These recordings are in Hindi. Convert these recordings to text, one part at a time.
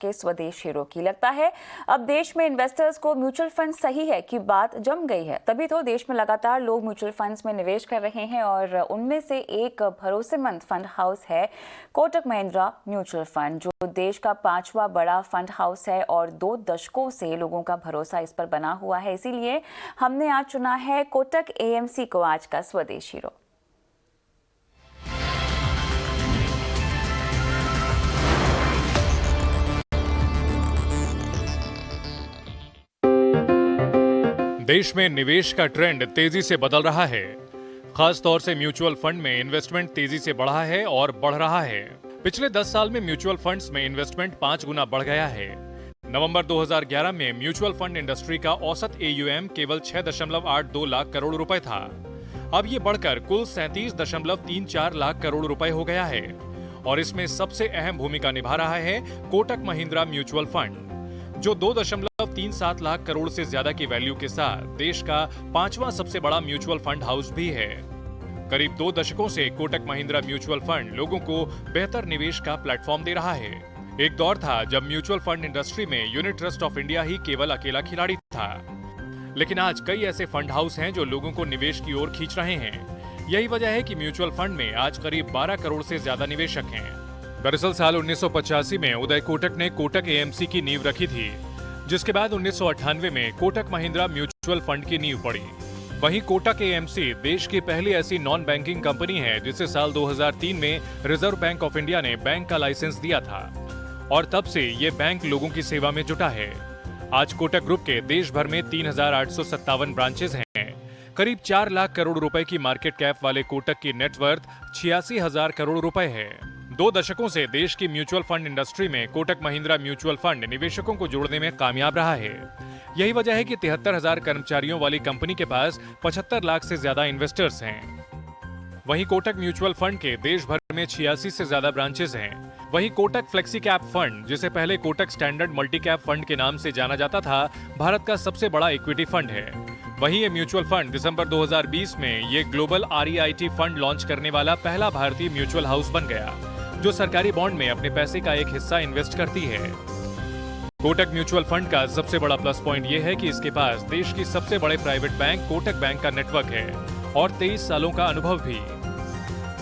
के स्वदेश हीरो की। लगता है अब देश में इन्वेस्टर्स को म्यूचुअल फंड सही है कि बात जम गई है। तभी तो देश में लगातार लोग म्यूचुअल फंड्स में निवेश कर रहे हैं और उनमें से एक भरोसेमंद फंड हाउस है कोटक महिंद्रा म्यूचुअल फंड, जो देश का 5वां बड़ा फंड हाउस है और 2 दशकों से लोगों का भरोसा इस पर बना हुआ है। इसीलिए हमने आज चुना है कोटक एएमसी को आज का स्वदेश हीरो। देश में निवेश का ट्रेंड तेजी से बदल रहा है। खास तौर से म्यूचुअल फंड में इन्वेस्टमेंट तेजी से बढ़ा है और बढ़ रहा है। पिछले 10 साल में म्यूचुअल फंड्स में इन्वेस्टमेंट 5 गुना बढ़ गया है। नवंबर 2011 में म्यूचुअल फंड इंडस्ट्री का औसत AUM केवल 6.82 लाख करोड़ रुपए था। अब ये बढ़कर कुल 37.34 लाख करोड़ रुपए हो गया है और इसमें सबसे अहम भूमिका निभा रहा है कोटक महिंद्रा म्यूचुअल फंड, जो 2.37 लाख करोड़ से ज्यादा की वैल्यू के साथ देश का 5वां सबसे बड़ा म्यूचुअल फंड हाउस भी है। करीब 2 दशकों से कोटक महिंद्रा म्यूचुअल फंड लोगों को बेहतर निवेश का प्लेटफॉर्म दे रहा है। एक दौर था जब म्यूचुअल फंड इंडस्ट्री में यूनिट ट्रस्ट ऑफ इंडिया ही केवल अकेला खिलाड़ी था, लेकिन आज कई ऐसे फंड हाउस हैं जो लोगों को निवेश की ओर खींच रहे हैं। यही वजह है कि म्यूचुअल फंड में आज करीब 12 करोड़ से ज्यादा निवेशक हैं। दरअसल साल 1985 में उदय कोटक ने कोटक एएमसी की नींव रखी थी, जिसके बाद 1998 में कोटक महिंद्रा म्यूचुअल फंड की नींव पड़ी। वहीं कोटक एएमसी देश की पहली ऐसी नॉन बैंकिंग कंपनी है जिसे साल 2003 में रिजर्व बैंक ऑफ इंडिया ने बैंक का लाइसेंस दिया था और तब से ये बैंक लोगों की सेवा में जुटा है। आज कोटक ग्रुप के देश भर में 3,857 ब्रांचेज हैं। करीब 4 लाख करोड़ रुपए की मार्केट कैप वाले कोटक की नेटवर्थ 86,000 करोड़ रुपए है। 2 दशकों से देश की म्यूचुअल फंड इंडस्ट्री में कोटक महिंद्रा म्यूचुअल फंड निवेशकों को जोड़ने में कामयाब रहा है। यही वजह है कि 73,000 कर्मचारियों वाली कंपनी के पास 75 लाख से ज्यादा इन्वेस्टर्स हैं। वहीं कोटक म्यूचुअल फंड के देश भर में 86 से ज्यादा ब्रांचेस हैं। वहीं कोटक फ्लेक्सी कैप फंड, जिसे पहले Kotak standard multi cap fund के नाम से जाना जाता था, भारत का सबसे बड़ा इक्विटी फंड है। वहीं ये म्यूचुअल फंड दिसंबर 2020 में ये ग्लोबल REIT फंड लॉन्च करने वाला पहला भारतीय म्यूचुअल हाउस बन गया, जो सरकारी बॉन्ड में अपने पैसे का एक हिस्सा इन्वेस्ट करती है। कोटक म्यूचुअल फंड का सबसे बड़ा प्लस पॉइंट ये है कि इसके पास देश की सबसे बड़े प्राइवेट बैंक कोटक बैंक का नेटवर्क है और 23 सालों का अनुभव भी।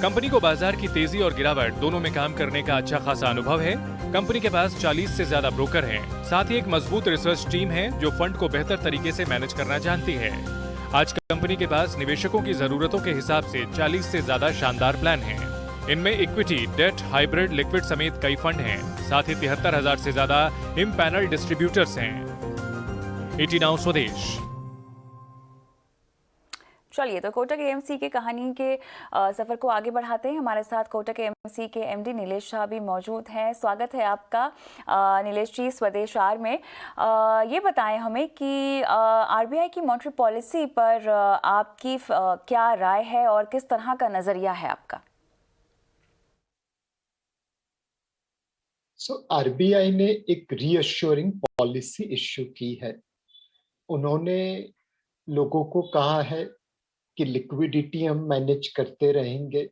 कंपनी को बाजार की तेजी और गिरावट दोनों में काम करने का अच्छा खासा अनुभव है। कंपनी के पास 40 से ज्यादा ब्रोकर हैं। साथ ही एक मजबूत रिसर्च टीम है जो फंड को बेहतर तरीके से मैनेज करना जानती है। आज कंपनी के पास निवेशकों की जरूरतों के हिसाब से 40 से ज्यादा शानदार प्लान हैं। इनमें इक्विटी, डेट, हाइब्रिड, लिक्विड समेत कई फंड हैं। साथ ही 73,000 से ज्यादा इम्पैनल डिस्ट्रीब्यूटर्स हैं। ET नाउ स्वदेश। चलिए तो कोटक एएमसी की कहानी के सफर को आगे बढ़ाते हैं। हमारे साथ कोटक एएमसी के MD नीलेश शाह भी मौजूद हैं। स्वागत है आपका नीलेश जी स्वदेश आर में। ये बताएं हमें कि RBI की मॉनेटरी पॉलिसी पर आपकी क्या राय है और किस तरह का नजरिया है आपका? RBI ने एक रीअश्योरिंग पॉलिसी इश्यू की है। उन्होंने लोगों को कहा है कि लिक्विडिटी हम मैनेज करते रहेंगे,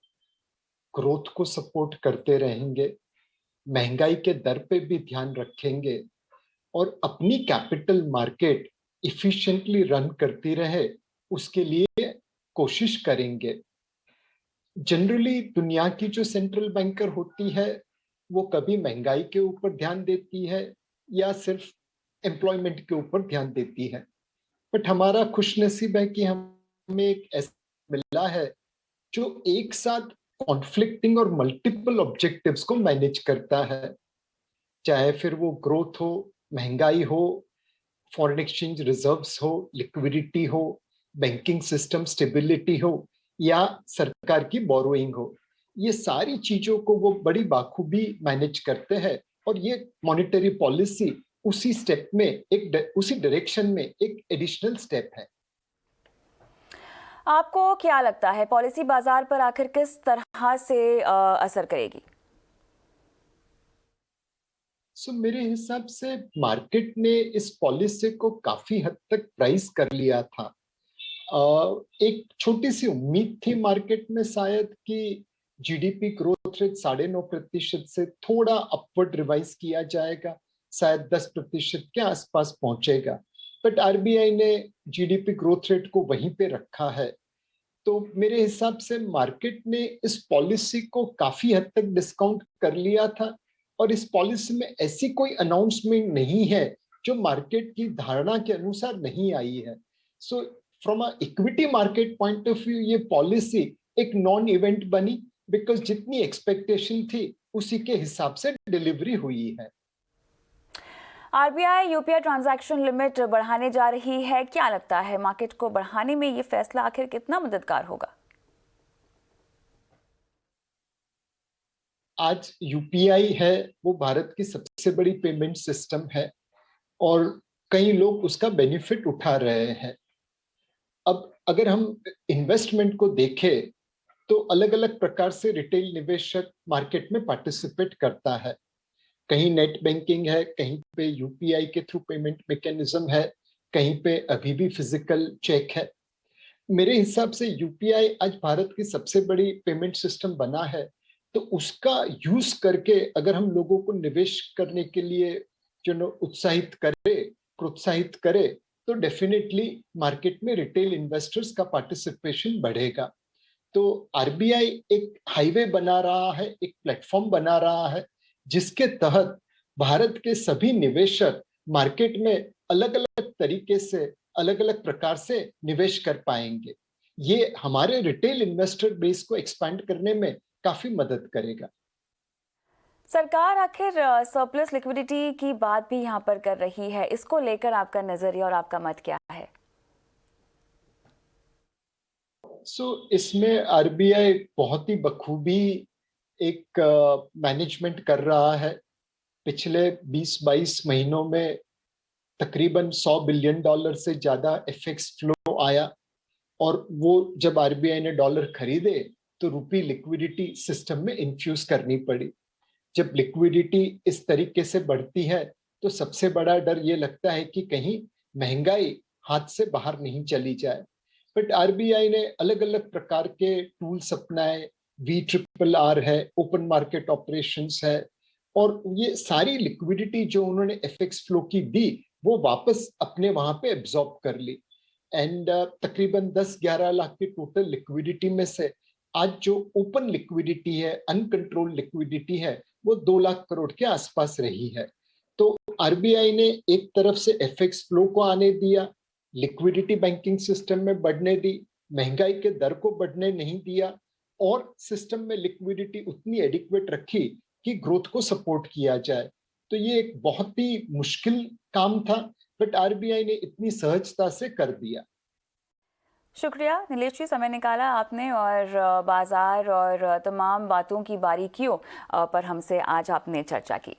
ग्रोथ को सपोर्ट करते रहेंगे, महंगाई के दर पे भी ध्यान रखेंगे और अपनी कैपिटल मार्केट इफिशिएंटली रन करती रहे, उसके लिए कोशिश करेंगे। जनरली दुनिया की जो सेंट्रल बैंकर होती है वो कभी महंगाई के ऊपर ध्यान देती है या सिर्फ एम्प्लॉयमेंट के ऊपर ध्यान देती है, बट हमारा खुशनसीब है कि हमें एक ऐसा मिला है जो एक साथ कॉन्फ्लिक्टिंग और मल्टीपल ऑब्जेक्टिव्स को मैनेज करता है, चाहे फिर वो ग्रोथ हो, महंगाई हो, फॉरेन एक्सचेंज रिजर्व्स हो, लिक्विडिटी हो, बैंकिंग सिस्टम स्टेबिलिटी हो या सरकार की बोरोइंग हो। ये सारी चीजों को वो बड़ी बाखूबी मैनेज करते हैं और ये मॉनेटरी पॉलिसी उसी स्टेप में उसी डायरेक्शन में एक एडिशनल स्टेप है। आपको क्या लगता है पॉलिसी बाजार पर आखिर किस तरह से असर करेगी? मेरे हिसाब से मार्केट ने इस पॉलिसी को काफी हद तक प्राइस कर लिया था। एक छोटी सी उम्मीद थी मार्केट में शायद कि GDP ग्रोथ रेट 9.5% से थोड़ा अपवर्ड रिवाइज किया जाएगा, शायद 10% के आसपास पहुंचेगा, बट आरबीआई ने जीडीपी ग्रोथ रेट को वहीं पे रखा है। तो मेरे हिसाब से मार्केट ने इस पॉलिसी को काफी हद तक डिस्काउंट कर लिया था, और इस पॉलिसी में ऐसी कोई अनाउंसमेंट नहीं है जो मार्केट की धारणा के अनुसार नहीं आई है। So from a equity market point of view ये पॉलिसी एक नॉन इवेंट बनी, बिकॉज जितनी एक्सपेक्टेशन थी उसी के हिसाब से डिलीवरी हुई है। आरबीआई यूपीआई ट्रांजैक्शन लिमिट बढ़ाने जा रही है, क्या लगता है मार्केट को बढ़ाने में ये फैसला आखिर कितना मददगार होगा? आज यूपीआई है वो भारत की सबसे बड़ी पेमेंट सिस्टम है, और कई लोग उसका बेनिफिट उठा रहे हैं। अब अगर हम इन्वेस्टमेंट को देखें तो अलग अलग प्रकार से रिटेल निवेशक मार्केट में पार्टिसिपेट करता है। कहीं नेट बैंकिंग है, कहीं पे यूपीआई के थ्रू पेमेंट मैकेनिज्म है, कहीं पे अभी भी फिजिकल चेक है। मेरे हिसाब से यूपीआई आज भारत की सबसे बड़ी पेमेंट सिस्टम बना है, तो उसका यूज करके अगर हम लोगों को निवेश करने के लिए जो उत्साहित करे, प्रोत्साहित करे, तो डेफिनेटली मार्केट में रिटेल इन्वेस्टर्स का पार्टिसिपेशन बढ़ेगा। तो आरबीआई एक हाईवे बना रहा है, एक प्लेटफॉर्म बना रहा है, जिसके तहत भारत के सभी निवेशक मार्केट में अलग अलग तरीके से, अलग अलग प्रकार से निवेश कर पाएंगे। ये हमारे रिटेल इन्वेस्टर बेस को एक्सपैंड करने में काफी मदद करेगा। सरकार आखिर सरप्लस लिक्विडिटी की बात भी यहाँ पर कर रही है, इसको लेकर आपका नजरिया और आपका मत क्या है? इसमें आरबीआई बहुत ही बखूबी एक मैनेजमेंट कर रहा है। पिछले 20-22 महीनों में तकरीबन $100 बिलियन से ज्यादा एफएक्स फ्लो आया, और वो जब आरबीआई ने डॉलर खरीदे तो रुपी लिक्विडिटी सिस्टम में इन्फ्यूज करनी पड़ी। जब लिक्विडिटी इस तरीके से बढ़ती है तो सबसे बड़ा डर ये लगता है कि कहीं महंगाई हाथ से बाहर नहीं चली जाए। बट आरबीआई ने अलग अलग प्रकार के टूल्स अपनाए, VRRR है, ओपन मार्केट ऑपरेशंस है, और ये सारी लिक्विडिटी जो उन्होंने एफएक्स फ्लो की दी वो वापस अपने वहां पे एब्जॉर्ब कर ली। एंड तकरीबन 10-11 लाख की टोटल लिक्विडिटी में से आज जो ओपन लिक्विडिटी है, अनकंट्रोल्ड लिक्विडिटी है, वो 2 लाख करोड़ के आसपास रही है। तो आरबीआई ने एक तरफ से एफएक्स फ्लो को आने दिया, लिक्विडिटी बैंकिंग सिस्टम में बढ़ने दी, महंगाई के दर को बढ़ने नहीं दिया, और सिस्टम में लिक्विडिटी उतनी एडिक्वेट रखी कि ग्रोथ को सपोर्ट किया जाए। तो ये एक बहुत ही मुश्किल काम था, बट आरबीआई ने इतनी सहजता से कर दिया। शुक्रिया नीलेश जी, समय निकाला आपने और बाजार और तमाम बातों की बारीकियों पर हमसे आज आपने चर्चा की।